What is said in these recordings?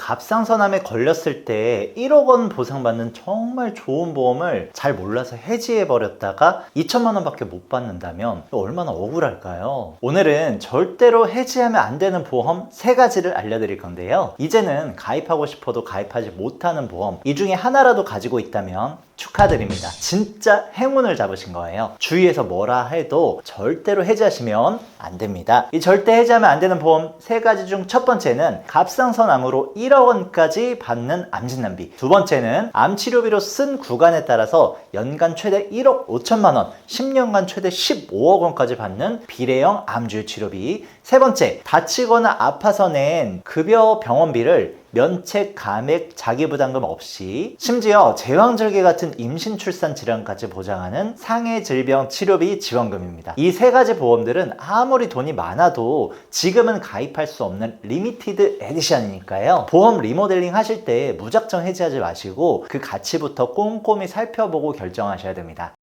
갑상선암에 걸렸을 때 1억 원 보상받는 정말 좋은 보험을 잘 몰라서 해지해버렸다가 2천만 원밖에 못 받는다면 얼마나 억울할까요? 오늘은 절대로 해지하면 안 되는 보험 3가지를 알려드릴 건데요. 이제는 가입하고 싶어도 가입하지 못하는 보험, 이 중에 하나라도 가지고 있다면 축하드립니다. 진짜 행운을 잡으신 거예요. 주위에서 뭐라 해도 절대로 해지하시면 안 됩니다. 이 절대 해지하면 안 되는 보험 3가지 중 첫 번째는 갑상선암으로 1억 원까지 받는 암진단비, 두 번째는 암치료비로 쓴 구간에 따라서 연간 최대 1억 5천만 원, 10년간 최대 15억 원까지 받는 비례형 암주치료비, 세 번째, 다치거나 아파서 낸 급여 병원비를 면책, 감액, 자기부담금 없이, 심지어 제왕절개 같은 임신, 출산 질환까지 보장하는 상해질병 치료비 지원금입니다. 이 3가지 보험들은 아무리 돈이 많아도 지금은 가입할 수 없는 리미티드 에디션이니까요. 보험 리모델링 하실 때 무작정 해지하지 마시고 그 가치부터 꼼꼼히 살펴보고 결정하셔야 됩니다.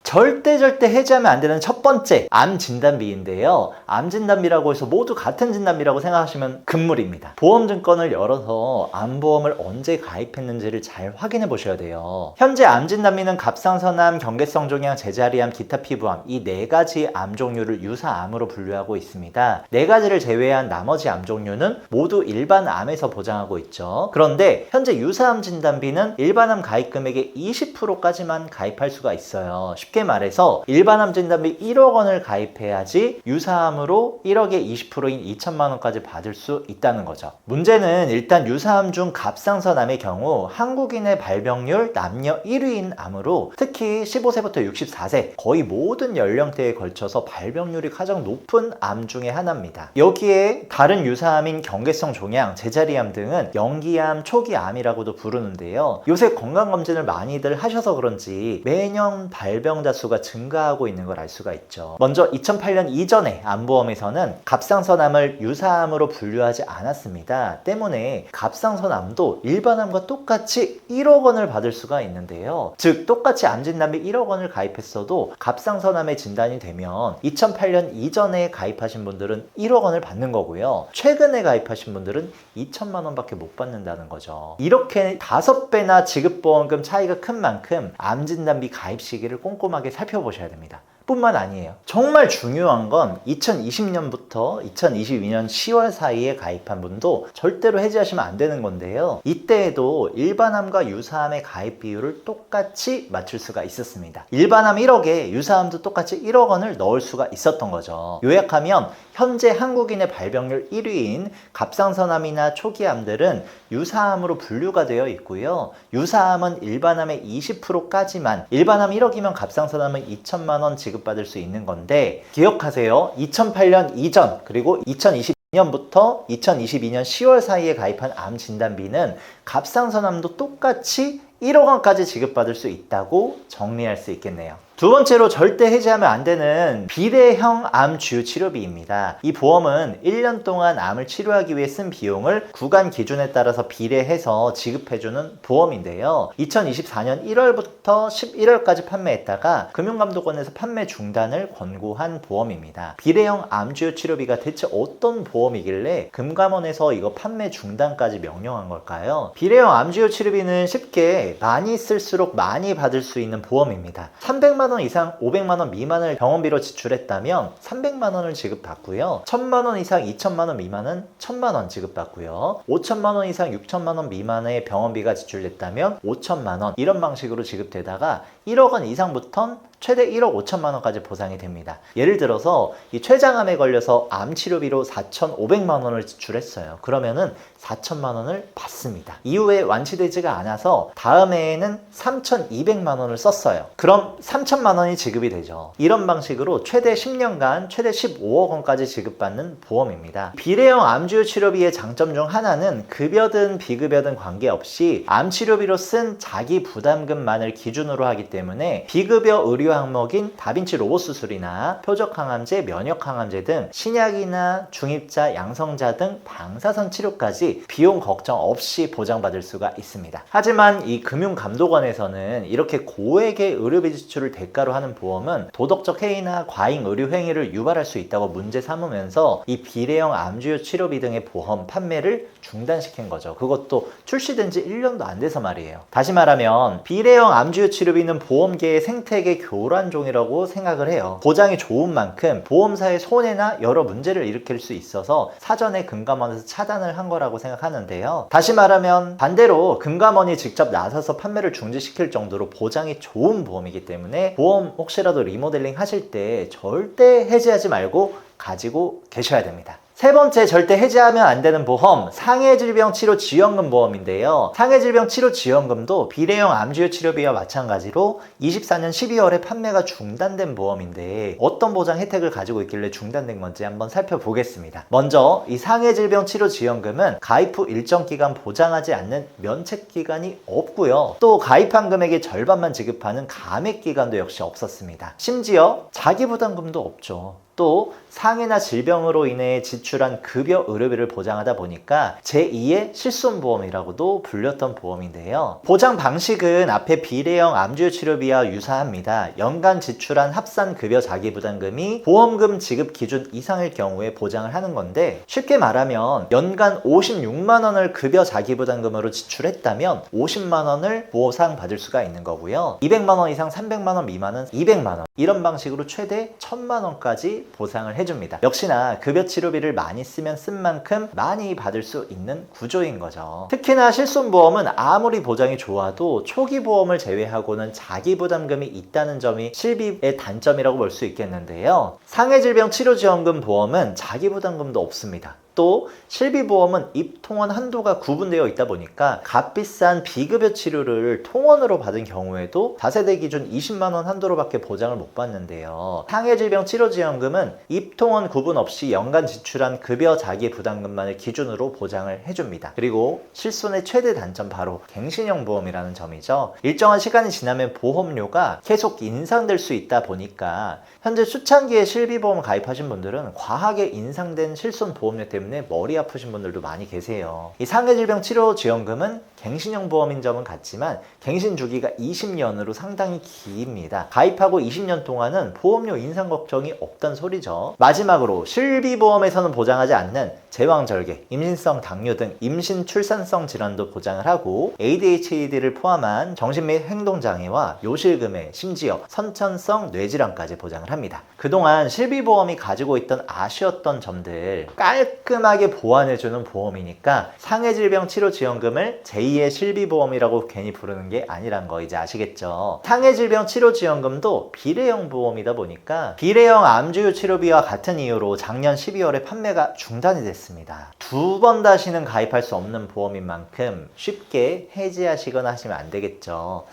절대 해지하면 안 되는 첫 번째, 암 진단비인데요. 암 진단비라고 해서 모두 같은 진단비라고 생각하시면 금물입니다. 보험증권을 열어서 암보험을 언제 가입했는지를 잘 확인해 보셔야 돼요. 현재 암 진단비는 갑상선암, 경계성 종양, 제자리암, 기타 피부암, 이 4가지 암 종류를 유사암으로 분류하고 있습니다. 4가지를 제외한 나머지 암 종류는 모두 일반 암에서 보장하고 있죠. 그런데 현재 유사암 진단비는 일반암 가입 금액의 20%까지만 가입할 수가 있어요. 쉽게 말해서 일반암 진단비 1억 원을 가입해야지 유사암으로 1억의 20%인 2천만 원까지 받을 수 있다는 거죠. 문제는 일단 유사암 중 갑상선암의 경우 한국인의 발병률 남녀 1위인 암으로 특히 15세부터 64세 거의 모든 연령대에 걸쳐서 발병률이 가장 높은 암 중에 하나입니다. 여기에 다른 유사암인 경계성 종양, 제자리암 등은 영기암, 초기암이라고도 부르는데요. 요새 건강검진을 많이들 하셔서 그런지 매년 발병자 수가 증가하고 있는 걸 알 수가 있죠. 먼저 2008년 이전에 암보험에서는 갑상선암을 유사암으로 분류하지 않았습니다. 때문에 갑상선암도 일반암과 똑같이 1억 원을 받을 수가 있는데요. 즉 똑같이 암진단비 1억 원을 가입했어도 갑상선암의 진단이 되면 2008년 이전에 가입하신 분들은 1억 원을 받는 거고요. 최근에 가입하신 분들은 2천만 원밖에 못 받는다는 거죠. 이렇게 5배나 지급보험금 차이가 큰 만큼 암진단비 가입 시기를 꼼꼼하게 살펴보셔야 됩니다. 뿐만 아니에요. 정말 중요한 건 2020년부터 2022년 10월 사이에 가입한 분도 절대로 해지하시면 안 되는 건데요. 이때에도 일반암과 유사암의 가입 비율을 똑같이 맞출 수가 있었습니다. 일반암 1억에 유사암도 똑같이 1억 원을 넣을 수가 있었던 거죠. 요약하면 현재 한국인의 발병률 1위인 갑상선암이나 초기암들은 유사암으로 분류가 되어 있고요. 유사암은 일반암의 20%까지만, 일반암 1억이면 갑상선암은 2천만 원 지급받을 수 있는 건데, 기억하세요. 2008년 이전 그리고 2022년부터 2022년 10월 사이에 가입한 암 진단비는 갑상선암도 똑같이 1억 원까지 지급받을 수 있다고 정리할 수 있겠네요. 두 번째로 절대 해지하면 안 되는 비례형 암 주요 치료비입니다. 이 보험은 1년 동안 암을 치료하기 위해 쓴 비용을 구간 기준에 따라서 비례해서 지급해주는 보험인데요. 2024년 1월부터 11월까지 판매했다가 금융감독원에서 판매 중단을 권고한 보험입니다. 비례형 암 주요 치료비가 대체 어떤 보험이길래 금감원에서 이거 판매 중단까지 명령한 걸까요? 비례형 암 주요 치료비는 쉽게 많이 쓸수록 많이 받을 수 있는 보험입니다. 300만 원 이상 500만 원 미만을 병원비로 지출했다면 300만 원을 지급받고요. 1000만 원 이상 2천만 원 미만은 1000만 원 지급받고요. 5천만 원 이상 6천만 원 미만의 병원비가 지출됐다면 5천만 원, 이런 방식으로 지급되다가 1억 원 이상부터는 최대 1억 5천만 원까지 보상이 됩니다. 예를 들어서 이 췌장암에 걸려서 암 치료비로 4,500만 원을 지출했어요. 그러면은 4천만 원을 받습니다. 이후에 완치되지가 않아서 다음 해에는 3,200만 원을 썼어요. 그럼 3천만 원이 지급이 되죠. 이런 방식으로 최대 10년간 최대 15억 원까지 지급받는 보험입니다. 비례형 암주요 치료비의 장점 중 하나는 급여든 비급여든 관계없이 암 치료비로 쓴 자기 부담금만을 기준으로 하기 때문에 비급여 의료 항목인 다빈치 로봇 수술이나 표적 항암제, 면역 항암제 등 신약이나 중입자, 양성자 등 방사선 치료까지 비용 걱정 없이 보장받을 수가 있습니다. 하지만 이 금융감독원에서는 이렇게 고액의 의료비 지출을 대가로 하는 보험은 도덕적 해이나 과잉 의료 행위를 유발할 수 있다고 문제 삼으면서 이 비례형 암주요 치료비 등의 보험 판매를 중단시킨 거죠. 그것도 출시된 지 1년도 안 돼서 말이에요. 다시 말하면 비례형 암주요 치료비는 보험계의 생태계 교란종이라고 생각을 해요. 보장이 좋은 만큼 보험사의 손해나 여러 문제를 일으킬 수 있어서 사전에 금감원에서 차단을 한 거라고 생각하는데요. 다시 말하면 반대로 금감원이 직접 나서서 판매를 중지시킬 정도로 보장이 좋은 보험이기 때문에 보험 혹시라도 리모델링 하실 때 절대 해지하지 말고 가지고 계셔야 됩니다. 세 번째 절대 해지하면 안 되는 보험, 상해질병치료지원금 보험인데요. 상해질병치료지원금도 비례형 암주요 치료비와 마찬가지로 24년 12월에 판매가 중단된 보험인데 어떤 보장 혜택을 가지고 있길래 중단된 건지 한번 살펴보겠습니다. 먼저 이 상해질병치료지원금은 가입 후 일정 기간 보장하지 않는 면책기간이 없고요. 또 가입한 금액의 절반만 지급하는 감액기간도 역시 없었습니다. 심지어 자기부담금도 없죠. 또 상해나 질병으로 인해 지출한 급여 의료비를 보장하다 보니까 제2의 실손보험이라고도 불렸던 보험인데요. 보장 방식은 앞에 비례형 암주요 치료비와 유사합니다. 연간 지출한 합산 급여 자기부담금이 보험금 지급 기준 이상일 경우에 보장을 하는 건데 쉽게 말하면 연간 56만 원을 급여 자기부담금으로 지출했다면 50만 원을 보상받을 수가 있는 거고요. 200만 원 이상 300만 원 미만은 200만 원 이런 방식으로 최대 1000만 원까지 보상을 해줍니다. 역시나 급여 치료비를 많이 쓰면 쓴 만큼 많이 받을 수 있는 구조인 거죠. 특히나 실손보험은 아무리 보장이 좋아도 초기 보험을 제외하고는 자기부담금이 있다는 점이 실비의 단점이라고 볼 수 있겠는데요. 상해질병치료지원금 보험은 자기부담금도 없습니다. 또 실비보험은 입통원 한도가 구분되어 있다 보니까 값비싼 비급여 치료를 통원으로 받은 경우에도 다세대 기준 20만 원 한도로밖에 보장을 못 받는데요. 상해질병치료지원금은 입통원 구분 없이 연간 지출한 급여 자기부담금만을 기준으로 보장을 해줍니다. 그리고 실손의 최대 단점 바로 갱신형 보험이라는 점이죠. 일정한 시간이 지나면 보험료가 계속 인상될 수 있다 보니까 현재 초창기에 실비보험 가입하신 분들은 과하게 인상된 실손보험료 때문에 머리 아프신 분들도 많이 계세요. 이 상해질병치료지원금은 갱신형 보험인 점은 같지만 갱신 주기가 20년으로 상당히 깁니다. 가입하고 20년 동안은 보험료 인상 걱정이 없단 소리죠. 마지막으로 실비보험에서는 보장하지 않는 제왕절개, 임신성 당뇨 등 임신 출산성 질환도 보장을 하고 ADHD를 포함한 정신 및 행동장애와 요실금해, 심지어 선천성 뇌질환까지 보장을 합니다. 그동안 실비보험이 가지고 있던 아쉬웠던 점들 깔끔하게 보완해주는 보험이니까 상해질병치료지원금을 제2의 실비보험이라고 괜히 부르는 게 아니란 거 이제 아시겠죠? 상해질병치료지원금도 비례형 보험이다 보니까 비례형 암주요 치료비와 같은 이유로 작년 12월에 판매가 중단이 됐습니다. 두 번 다시는 가입할 수 없는 보험인 만큼 쉽게 해지하시거나 하시면 안 되겠죠.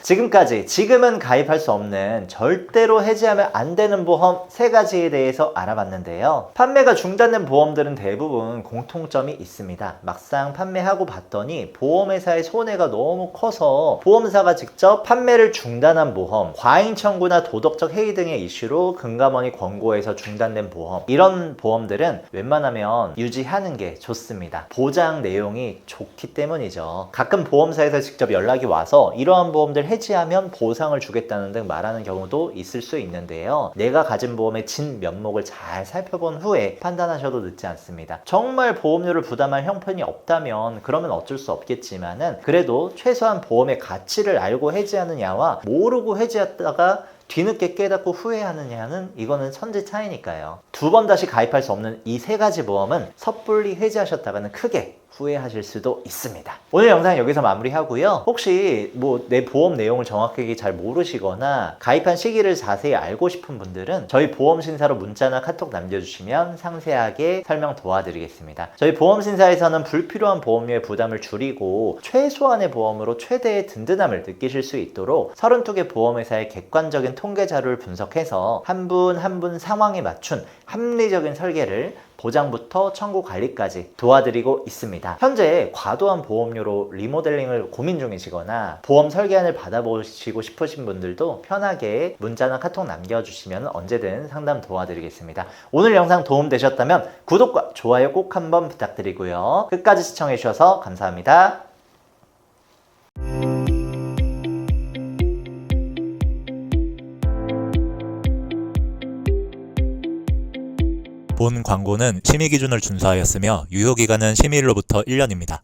지금은 가입할 수 없는 절대로 해지하면 안 되는 보험 3가지에 대해서 알아봤는데요. 판매가 중단된 보험들은 대부분 공통점이 있습니다. 막상 판매하고 봤더니 보험회사의 손해가 너무 커서 보험사가 직접 판매를 중단한 보험, 과잉 청구나 도덕적 해이 등의 이슈로 금감원이 권고해서 중단된 보험, 이런 보험들은 웬만하면 유지하는 게 좋습니다. 보장 내용이 좋기 때문이죠. 가끔 보험사에서 직접 연락이 와서 이러한 보험들 해지하면 보상을 주겠다는 등 말하는 경우도 있을 수 있는데요. 내가 가진 보험의 진면목을 잘 살펴본 후에 판단하셔도 늦지 않습니다. 정말 보험료를 부담할 형편이 없다면 그러면 어쩔 수 없겠지만은 그래도 최소한 보험의 가치를 알고 해지하느냐와 모르고 해지했다가 뒤늦게 깨닫고 후회하느냐는 이거는 천지 차이니까요. 두 번 다시 가입할 수 없는 이 3가지 보험은 섣불리 해지하셨다가는 크게 후회하실 수도 있습니다. 오늘 영상 여기서 마무리하고요. 혹시 내 보험 내용을 정확하게 잘 모르시거나 가입한 시기를 자세히 알고 싶은 분들은 저희 보험신사로 문자나 카톡 남겨주시면 상세하게 설명 도와드리겠습니다. 저희 보험신사에서는 불필요한 보험료의 부담을 줄이고 최소한의 보험으로 최대의 든든함을 느끼실 수 있도록 32개 보험회사의 객관적인 통계 자료를 분석해서 한 분 한 분 상황에 맞춘 합리적인 설계를 보장부터 청구 관리까지 도와드리고 있습니다. 현재 과도한 보험료로 리모델링을 고민 중이시거나 보험 설계안을 받아보시고 싶으신 분들도 편하게 문자나 카톡 남겨주시면 언제든 상담 도와드리겠습니다. 오늘 영상 도움되셨다면 구독과 좋아요 꼭 한번 부탁드리고요. 끝까지 시청해주셔서 감사합니다. 본 광고는 심의 기준을 준수하였으며 유효기간은 심의일로부터 1년입니다.